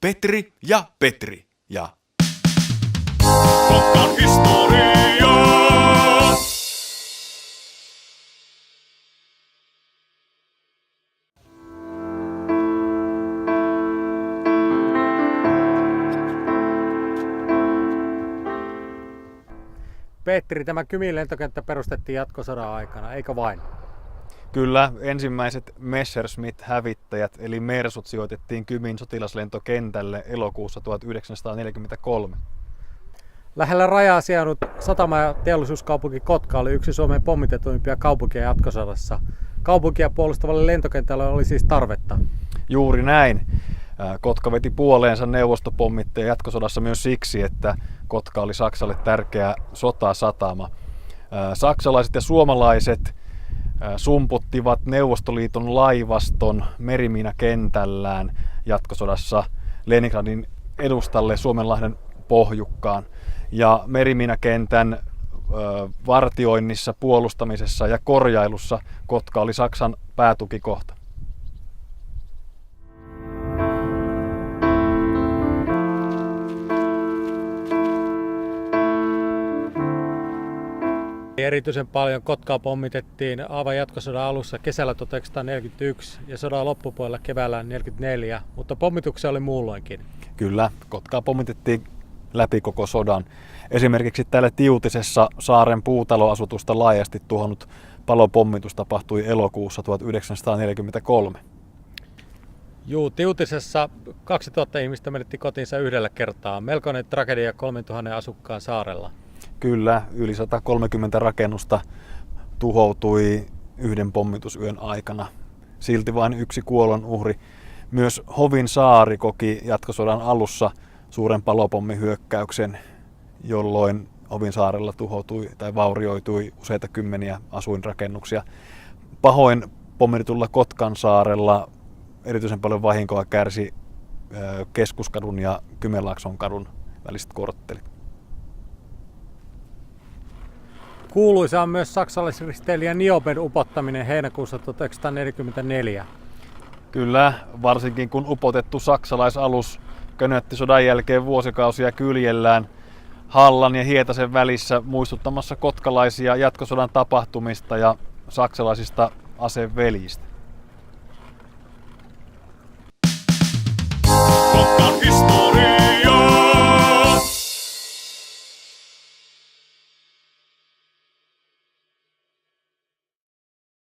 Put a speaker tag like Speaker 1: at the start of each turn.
Speaker 1: Petri ja Petri ja...
Speaker 2: Kotkan historia!
Speaker 3: Petri, tämä Kymin lentokenttä perustettiin jatkosodan aikana, eikö vain?
Speaker 4: Kyllä, ensimmäiset Messerschmitt-hävittäjät eli Mersut sijoitettiin Kymin sotilaslentokentälle elokuussa 1943.
Speaker 3: Lähellä rajaa sijainnut satama- ja teollisuuskaupunki Kotka oli yksi Suomen pommitetuimpia kaupunkia jatkosodassa. Kaupunkia puolustavalle lentokentälle oli siis tarvetta.
Speaker 4: Juuri näin. Kotka veti puoleensa neuvostopommitteja jatkosodassa myös siksi, että Kotka oli Saksalle tärkeä sotasatama. Saksalaiset ja suomalaiset sumputtivat Neuvostoliiton laivaston merimiinakentällään jatkosodassa Leningradin edustalle Suomenlahden pohjukkaan. Ja merimiinakentän vartioinnissa, puolustamisessa ja korjailussa Kotka oli Saksan päätukikohta.
Speaker 3: Erityisen paljon Kotkaa pommitettiin aivan jatkosodan alussa kesällä 1941 ja sodan loppupuolella keväällä 1944, mutta pommituksia oli muulloinkin.
Speaker 4: Kyllä, Kotkaa pommitettiin läpi koko sodan. Esimerkiksi täällä Tiutisessa saaren puutaloasutusta laajasti tuhonnut palopommitus tapahtui elokuussa 1943.
Speaker 3: Tiutisessa 2000 ihmistä menetti kotinsa yhdellä kertaa. Melkoinen tragedia 3000 asukkaan saarella.
Speaker 4: Kyllä, yli 130 rakennusta tuhoutui yhden pommitusyön aikana. Silti vain yksi kuolonuhri. Myös Hovin saari koki jatkosodan alussa suuren palopommihyökkäyksen, jolloin Hovin saarella tuhoutui tai vaurioitui useita kymmeniä asuinrakennuksia. Pahoin pommitulla Kotkan saarella erityisen paljon vahinkoa kärsi Keskuskadun ja Kymenlaakson kadun väliset korttelit.
Speaker 3: Kuuluisa on myös saksalaisristeilijä Nioben upottaminen heinäkuussa 1944.
Speaker 4: Kyllä, varsinkin kun upotettu saksalaisalus könötti sodan jälkeen vuosikausia kyljellään Hallan ja Hietasen välissä muistuttamassa kotkalaisia jatkosodan tapahtumista ja saksalaisista aseveljistä.